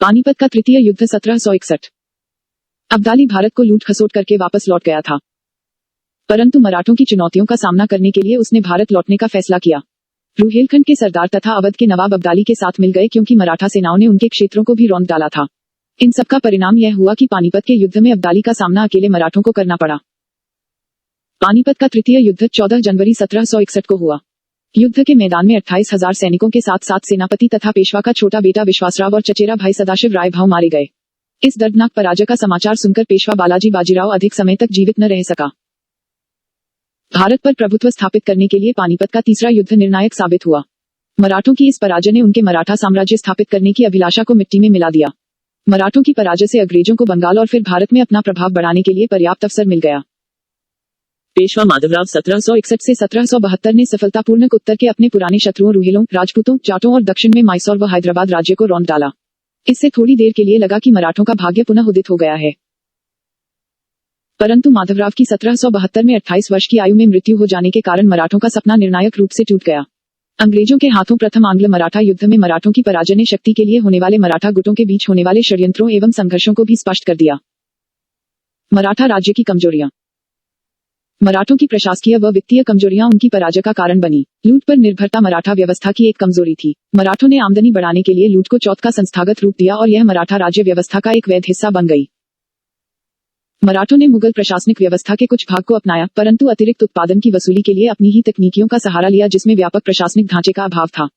पानीपत का तृतीय युद्ध 1761। अब्दाली भारत को लूट खसोट करके वापस लौट गया था, परंतु मराठों की चुनौतियों का सामना करने के लिए उसने भारत लौटने का फैसला किया। रुहेलखंड के सरदार तथा अवध के नवाब अब्दाली के साथ मिल गए, क्योंकि मराठा सेनाओं ने उनके क्षेत्रों को भी रौंद डाला था। इन सब का परिणाम यह हुआ कि पानीपत के युद्ध में अब्दाली का सामना अकेले मराठों को करना पड़ा। पानीपत का तृतीय युद्ध 14 जनवरी 1761 को हुआ। युद्ध के मैदान में 28,000 सैनिकों के साथ साथ सेनापति तथा पेशवा का छोटा बेटा विश्वासराव और चचेरा भाई सदाशिव राय भाव मारे गए। इस दर्दनाक पराजय का समाचार सुनकर पेशवा बालाजी बाजीराव अधिक समय तक जीवित न रह सका। भारत पर प्रभुत्व स्थापित करने के लिए पानीपत का तीसरा युद्ध निर्णायक साबित हुआ। मराठों की इस पराजय ने उनके मराठा साम्राज्य स्थापित करने की अभिलाषा को मिट्टी में मिला दिया। मराठों की पराजय से अंग्रेजों को बंगाल और फिर भारत में अपना प्रभाव बढ़ाने के लिए पर्याप्त अवसर मिल गया। पेशवा माधवराव 1761 से 1772 ने सफलतापूर्वक उत्तर के अपने पुराने शत्रुओं रुहेलों, राजपूतों, जाटों और दक्षिण में मैसूर व हैदराबाद राज्य को रौंद डाला। इससे थोड़ी देर के लिए लगा कि मराठों का भाग्य पुनः उदित हो गया है, परंतु माधवराव की 1772 में 28 वर्ष की आयु में मृत्यु हो जाने के कारण मराठों का सपना निर्णायक रूप से टूट गया। अंग्रेजों के हाथों प्रथम आंग्ल मराठा युद्ध में मराठों की पराजय ने शक्ति के लिए होने वाले मराठा गुटों के बीच होने वाले षड्यंत्रों एवं संघर्षों को भी स्पष्ट कर दिया। मराठा राज्य की कमजोरियां। मराठों की प्रशासकीय व वित्तीय कमजोरियां उनकी पराजय का कारण बनी। लूट पर निर्भरता मराठा व्यवस्था की एक कमजोरी थी। मराठों ने आमदनी बढ़ाने के लिए लूट को चौथ का संस्थागत रूप दिया और यह मराठा राज्य व्यवस्था का एक वैध हिस्सा बन गई। मराठों ने मुगल प्रशासनिक व्यवस्था के कुछ भाग को अपनाया, परंतु अतिरिक्त उत्पादन की वसूली के लिए अपनी ही तकनीकियों का सहारा लिया, जिसमें व्यापक प्रशासनिक ढांचे का अभाव था।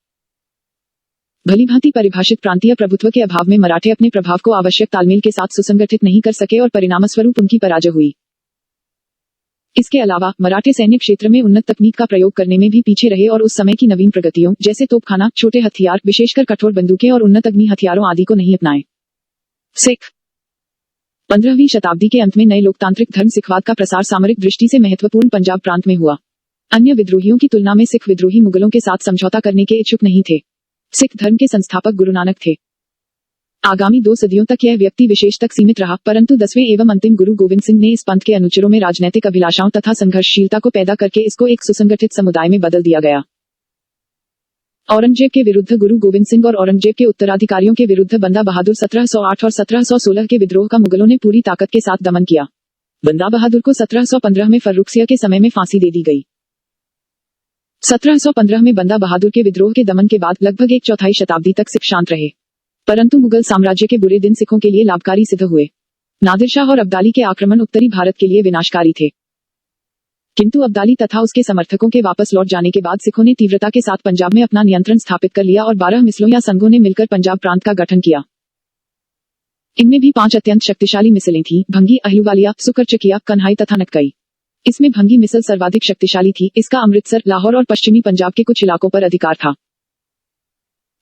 भलीभांति परिभाषित प्रांतीय प्रभुत्व के अभाव में मराठे अपने प्रभाव को आवश्यक तालमेल के साथ सुसंगठित नहीं कर सके और परिणामस्वरूप उनकी पराजय हुई। इसके अलावा मराठे सैन्य क्षेत्र में उन्नत तकनीक का प्रयोग करने में भी पीछे रहे और उस समय की नवीन प्रगतियों जैसे तोपखाना, छोटे हथियार, विशेषकर कठोर बंदूकें और उन्नत अग्नि हथियारों आदि को नहीं अपनाए। सिख। 15वीं शताब्दी के अंत में नए लोकतांत्रिक धर्म सिखवाद का प्रसार सामरिक दृष्टि से महत्वपूर्ण पंजाब प्रांत में हुआ। अन्य विद्रोहियों की तुलना में सिख विद्रोही मुगलों के साथ समझौता करने के इच्छुक नहीं थे। सिख धर्म के संस्थापक गुरु नानक थे। आगामी 2 सदियों तक यह व्यक्ति विशेष तक सीमित रहा, परंतु 10वें एवं अंतिम गुरु गोविंद सिंह ने इस पंथ के अनुचरों में राजनैतिक अभिलाषाओं तथा संघर्षशीलता को पैदा करके इसको एक सुसंगठित समुदाय में बदल दिया गया। औरंगजेब के विरुद्ध गुरु गोविंद सिंह और औरंगजेब के उत्तराधिकारियों के विरुद्ध बंदा बहादुर 1708 और 1716 के विद्रोह का मुगलों ने पूरी ताकत के साथ दमन किया। बंदा बहादुर को 1715 में फर्रुखसिया के समय में फांसी दे दी गई। 1715 में बंदा बहादुर के विद्रोह के दमन के बाद लगभग 1/4 शताब्दी तक सिख शांत रहे, परंतु मुगल साम्राज्य के बुरे दिन सिखों के लिए लाभकारी सिद्ध हुए। नादिर शाह और अब्दाली के आक्रमण उत्तरी भारत के लिए विनाशकारी थे, किंतु अब्दाली तथा उसके समर्थकों के वापस लौट जाने के बाद सिखों ने तीव्रता के साथ पंजाब में अपना नियंत्रण स्थापित कर लिया और 12 मिसलों या संघों ने मिलकर पंजाब प्रांत का गठन किया। इनमें भी 5 अत्यंत शक्तिशाली मिसलें थीं: भंगी, अहलूवालिया, सुकरचकिया, कन्हाई तथा नटकई। इसमें भंगी मिसल सर्वाधिक शक्तिशाली थी। इसका अमृतसर, लाहौर और पश्चिमी पंजाब के कुछ इलाकों पर अधिकार था।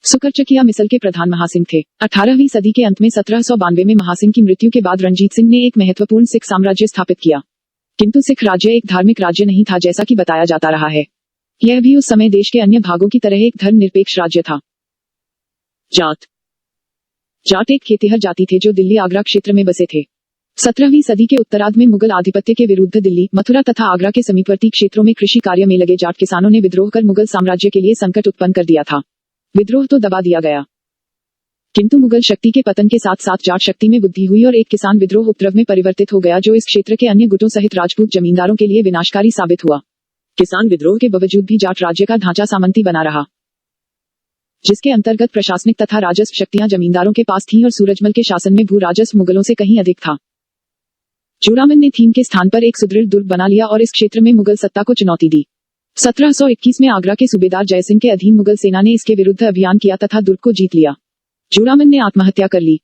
सुकरचकिया मिसल के प्रधान महासिंह थे। 18वीं सदी के अंत में 1792 में महासिंह की मृत्यु के बाद रणजीत सिंह ने एक महत्वपूर्ण सिख साम्राज्य स्थापित किया, किंतु सिख राज्य एक धार्मिक राज्य नहीं था जैसा कि बताया जाता रहा है। यह भी उस समय देश के अन्य भागों की तरह एक धर्मनिरपेक्ष राज्य था। जाट। जाट एक खेतिहर जाति थे जो दिल्ली आगरा क्षेत्र में बसे थे। 17वीं सदी के उत्तरार्ध में मुगल आधिपत्य के विरुद्ध दिल्ली, मथुरा तथा आगरा के समीपवर्ती क्षेत्रों में कृषि कार्य में लगे जाट किसानों ने विद्रोह कर मुगल साम्राज्य के लिए संकट उत्पन्न कर दिया था। विद्रोह तो दबा दिया गया, किंतु मुगल शक्ति के पतन के साथ साथ जाट शक्ति में वृद्धि हुई और एक किसान विद्रोह उपद्रव में परिवर्तित हो गया, जो इस क्षेत्र के अन्य गुटों सहित राजपूत जमींदारों के लिए विनाशकारी साबित हुआ। किसान विद्रोह के बावजूद भी जाट राज्य का ढांचा सामंती बना रहा, जिसके अंतर्गत प्रशासनिक तथा राजस्व शक्तियां जमींदारों के पास थीं और सूरजमल के शासन में भू राजस्व मुगलों से कहीं अधिक था। चूड़ामन ने थीम के स्थान पर एक सुदृढ़ दुर्ग बना लिया और इस क्षेत्र में मुगल सत्ता को चुनौती दी। 1721 में आगरा के सूबेदार जयसिंह के अधीन मुगल सेना ने इसके विरुद्ध अभियान किया तथा दुर्ग को जीत लिया। चूड़ामन ने आत्महत्या कर ली।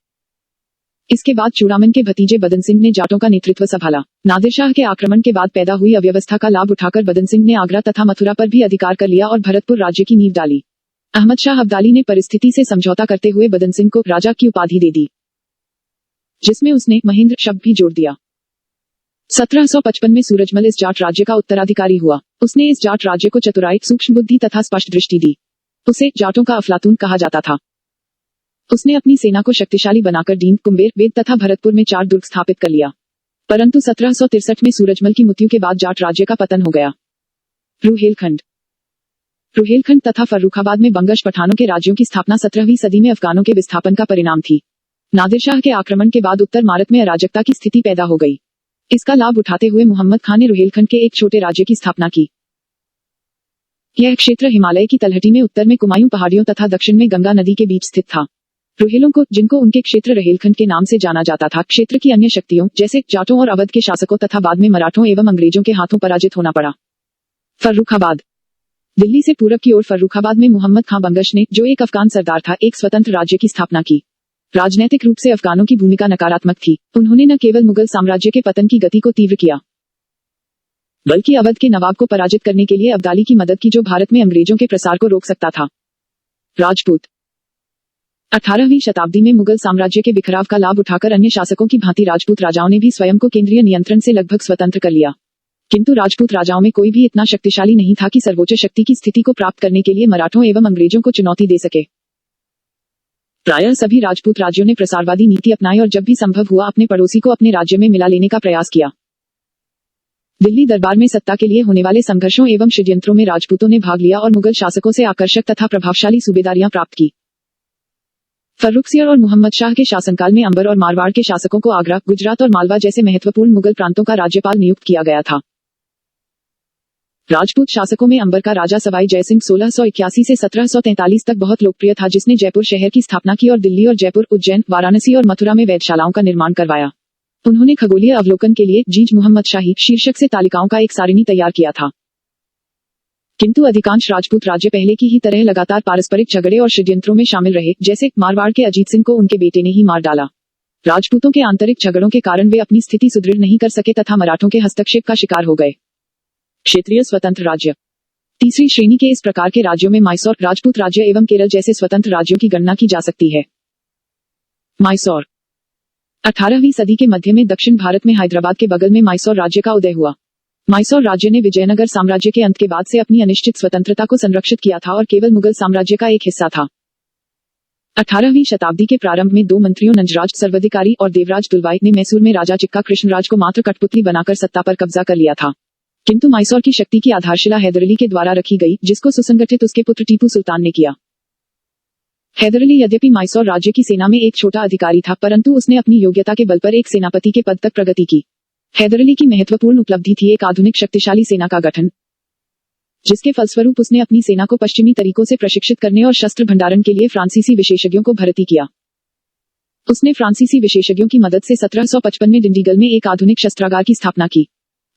इसके बाद चूड़ामन के भतीजे बदन सिंह ने जाटों का नेतृत्व संभाला। नादिर शाह के आक्रमण के बाद पैदा हुई अव्यवस्था का लाभ उठाकर बदन सिंह ने आगरा तथा मथुरा पर भी अधिकार कर लिया और भरतपुर राज्य की नींव डाली। अहमद शाह अब्दाली ने परिस्थिति से समझौता करते हुए बदन सिंह को राजा की उपाधि दे दी, जिसमें उसने महेंद्र शब्द भी जोड़ दिया। 1755 में सूरजमल इस जाट राज्य का उत्तराधिकारी हुआ। उसने इस जाट राज्य को चतुराई, सूक्ष्म बुद्धि तथा स्पष्ट दृष्टि दी। उसे जाटों का अफलातून कहा जाता था। उसने अपनी सेना को शक्तिशाली बनाकर डींग, कुंबेर, वेद तथा भरतपुर में 4 दुर्ग स्थापित कर लिया, परंतु 1763 में सूरजमल की मृत्यु के बाद जाट राज्य का पतन हो गया। रुहेलखंड। रुहेलखंड तथा फर्रुखाबाद में बंगश पठानों के राज्यों की स्थापना 17वीं सदी में अफगानों के विस्थापन का परिणाम थी। नादिर शाह के आक्रमण के बाद उत्तर भारत में अराजकता की स्थिति पैदा हो गई। इसका लाभ उठाते हुए मुहम्मद खान ने रुहेलखंड के एक छोटे राज्य की स्थापना की। यह क्षेत्र हिमालय की तलहटी में उत्तर में कुमायूं पहाड़ियों तथा दक्षिण में गंगा नदी के बीच स्थित था। रुहेलों को, जिनको उनके क्षेत्र रुहेलखंड के नाम से जाना जाता था, क्षेत्र की अन्य शक्तियों जैसे जाटों और अवध के शासकों तथा बाद में मराठों एवं अंग्रेजों के हाथों पराजित होना पड़ा। फर्रुखाबाद। दिल्ली से पूरब की ओर फर्रुखाबाद में मुहम्मद खां बंगश ने, जो एक अफगान सरदार था, एक स्वतंत्र राज्य की स्थापना की। राजनैतिक रूप से अफगानों की भूमिका नकारात्मक थी। उन्होंने न केवल मुगल साम्राज्य के पतन की गति को तीव्र किया, बल्कि अवध के नवाब को पराजित करने के लिए अब्दाली की मदद की, जो भारत में अंग्रेजों के प्रसार को रोक सकता था। राजपूत। 18वीं शताब्दी में मुगल साम्राज्य के बिखराव का लाभ उठाकर अन्य शासकों की भांति राजपूत राजाओं ने भी स्वयं को केंद्रीय नियंत्रण से लगभग स्वतंत्र कर लिया। किंतु राजपूत राजाओं में कोई भी इतना शक्तिशाली नहीं था कि सर्वोच्च शक्ति की स्थिति को प्राप्त करने के लिए मराठों एवं अंग्रेजों को चुनौती दे सके। प्रायः सभी राजपूत राज्यों ने प्रसारवादी नीति अपनाई और जब भी संभव हुआ अपने पड़ोसी को अपने राज्य में मिला लेने का प्रयास किया। दिल्ली दरबार में सत्ता के लिए होने वाले संघर्षों एवं षड्यंत्रों में राजपूतों ने भाग लिया और मुगल शासकों से आकर्षक तथा प्रभावशाली सूबेदारियां प्राप्त की। फर्रुखसियर और मुहम्मद शाह के शासनकाल में अंबर और मारवाड़ के शासकों को आगरा, गुजरात और मालवा जैसे महत्वपूर्ण मुगल प्रांतों का राज्यपाल नियुक्त किया गया था। राजपूत शासकों में अंबर का राजा सवाई जयसिंह 1681 से 1743 तक बहुत लोकप्रिय था, जिसने जयपुर शहर की स्थापना की और दिल्ली और जयपुर, उज्जैन, वाराणसी और मथुरा में वेधशालाओं का निर्माण करवाया। उन्होंने खगोलीय अवलोकन के लिए जीज मुहम्मद शाही शीर्षक से तालिकाओं का एक सारिणी तैयार किया था। किंतु अधिकांश राजपूत राज्य पहले की ही तरह लगातार पारस्परिक झगड़े और षड्यंत्रों में शामिल रहे, जैसे मारवाड़ के अजीत सिंह को उनके बेटे ने ही मार डाला। राजपूतों के आंतरिक झगड़ों के कारण वे अपनी स्थिति सुदृढ़ नहीं कर सके तथा मराठों के हस्तक्षेप का शिकार हो गए। क्षेत्रीय स्वतंत्र राज्य। तीसरी श्रेणी के इस प्रकार के राज्यों में माइसौर, राजपूत राज्य एवं केरल जैसे स्वतंत्र राज्यों की गणना की जा सकती है। माइसौर। 18वीं सदी के मध्य में दक्षिण भारत में हैदराबाद के बगल में माइसौर राज्य का उदय हुआ। माइसौर राज्य ने विजयनगर साम्राज्य के अंत के बाद से अपनी अनिश्चित स्वतंत्रता को संरक्षित किया था और केवल मुगल साम्राज्य का एक हिस्सा था। 18वीं शताब्दी के प्रारंभ में दो मंत्रियों नंजराज सर्वाधिकारी और देवराज दुलवाई ने मैसूर में राजा चिक्का कृष्णराज को मात्र कठपुतली बनाकर सत्ता पर कब्जा कर लिया था। किंतु माइसौर की शक्ति की आधारशिला हैदर अली के द्वारा रखी गई, जिसको सुसंगठित उसके पुत्र टीपू सुल्तान ने किया। हैदर अली यद्यपि माइसौर राज्य की सेना में एक छोटा अधिकारी था, परंतु उसने अपनी योग्यता के बल पर एक सेनापति के पद तक प्रगति की। हैदर अली की महत्वपूर्ण उपलब्धि थी एक आधुनिक शक्तिशाली सेना का गठन, जिसके फलस्वरूप उसने अपनी सेना को पश्चिमी तरीकों से प्रशिक्षित करने और शस्त्र भंडारण के लिए फ्रांसीसी विशेषज्ञों को भर्ती किया। उसने फ्रांसीसी विशेषज्ञों की मदद से 1755 में डिंडीगल में एक आधुनिक शस्त्रागार की स्थापना की।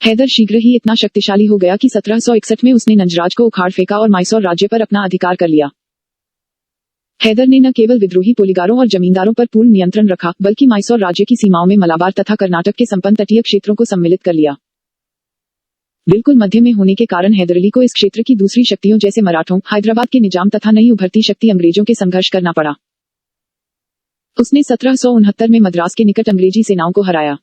हैदर शीघ्र ही इतना शक्तिशाली हो गया कि 1761 में उसने नंजराज को उखाड़ फेंका और माइसौर राज्य पर अपना अधिकार कर लिया। हैदर ने न केवल विद्रोही पोलीगारों और जमींदारों पर पूर्ण नियंत्रण रखा, बल्कि माइसौर राज्य की सीमाओं में मलाबार तथा कर्नाटक के संपन्न तटीय क्षेत्रों को सम्मिलित कर लिया। बिल्कुल मध्य में होने के कारण हैदर अली को इस क्षेत्र की दूसरी शक्तियों जैसे मराठों, हैदराबाद के निजाम तथा नई उभरती शक्ति अंग्रेजों के संघर्ष करना पड़ा। उसने 1769 में मद्रास के निकट अंग्रेजी सेनाओं को हराया।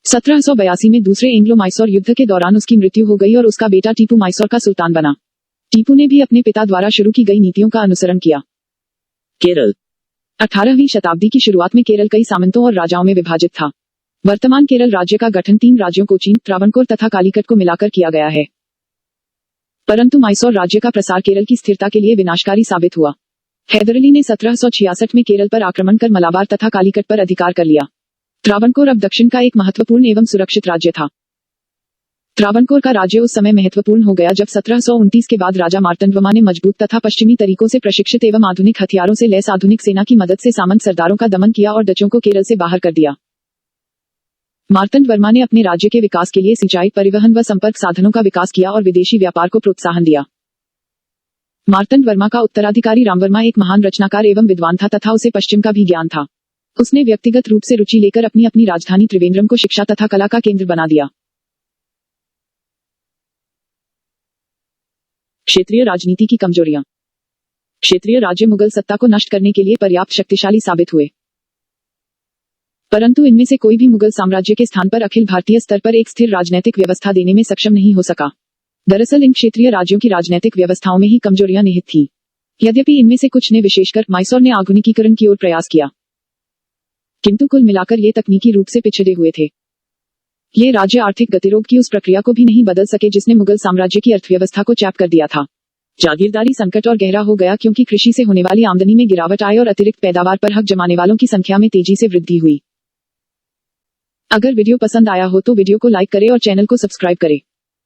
1782 में दूसरे एंग्लो माइसौर युद्ध के दौरान उसकी मृत्यु हो गई और उसका बेटा टीपू माइसौर का सुल्तान बना। टीपू ने भी अपने पिता द्वारा शुरू की गई नीतियों का अनुसरण किया। केरल। 18वीं शताब्दी की शुरुआत में केरल कई सामंतों और राजाओं में विभाजित था। वर्तमान केरल राज्य का गठन 3 राज्यों कोचीन, त्रावणकोर तथा कालीकट को मिलाकर किया गया है। परंतु माइसौर राज्य का प्रसार केरल की स्थिरता के लिए विनाशकारी साबित हुआ। हैदर अली ने 1766 में केरल पर आक्रमण कर मलाबार तथा कालीकट पर अधिकार कर लिया। त्रावणकोर अब दक्षिण का एक महत्वपूर्ण एवं सुरक्षित राज्य था। त्रावणकोर का राज्य उस समय महत्वपूर्ण हो गया जब 1729 के बाद राजा मार्तंडवर्मा ने मजबूत तथा पश्चिमी तरीकों से प्रशिक्षित एवं आधुनिक हथियारों से लैस आधुनिक सेना की मदद से सामंत सरदारों का दमन किया और डचों को केरल से बाहर कर दिया। मार्तंडवर्मा ने अपने राज्य के विकास के लिए सिंचाई, परिवहन व संपर्क साधनों का विकास किया और विदेशी व्यापार को प्रोत्साहन दिया। मार्तंडवर्मा का उत्तराधिकारी रामवर्मा एक महान रचनाकार एवं विद्वान था तथा उसे पश्चिम का भी ज्ञान था। उसने व्यक्तिगत रूप से रुचि लेकर अपनी राजधानी त्रिवेंद्रम को शिक्षा तथा कला का केंद्र बना दिया। क्षेत्रीय राजनीति की कमजोरियां। क्षेत्रीय राज्य मुगल सत्ता को नष्ट करने के लिए पर्याप्त शक्तिशाली साबित हुए, परंतु इनमें से कोई भी मुगल साम्राज्य के स्थान पर अखिल भारतीय स्तर पर एक स्थिर राजनीतिक व्यवस्था देने में सक्षम नहीं हो सका। दरअसल इन क्षेत्रीय राज्यों की राजनीतिक व्यवस्थाओं में ही कमजोरियां निहित थी। यद्यपि इनमें से कुछ ने, विशेषकर माइसौर ने, आधुनिकीकरण की ओर प्रयास किया, किंतु कुल मिलाकर ये तकनीकी रूप से पिछड़े हुए थे। ये राज्य आर्थिक गतिरोध की उस प्रक्रिया को भी नहीं बदल सके जिसने मुगल साम्राज्य की अर्थव्यवस्था को चैप कर दिया था। जागीरदारी संकट और गहरा हो गया क्योंकि कृषि से होने वाली आमदनी में गिरावट आई और अतिरिक्त पैदावार पर हक जमाने वालों की संख्या में तेजी से वृद्धि हुई। अगर वीडियो पसंद आया हो तो वीडियो को लाइक करें और चैनल को सब्सक्राइब करें।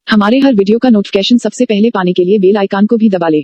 हमारे हर वीडियो का नोटिफिकेशन सबसे पहले पाने के लिए बेल आइकन को भी दबा लें।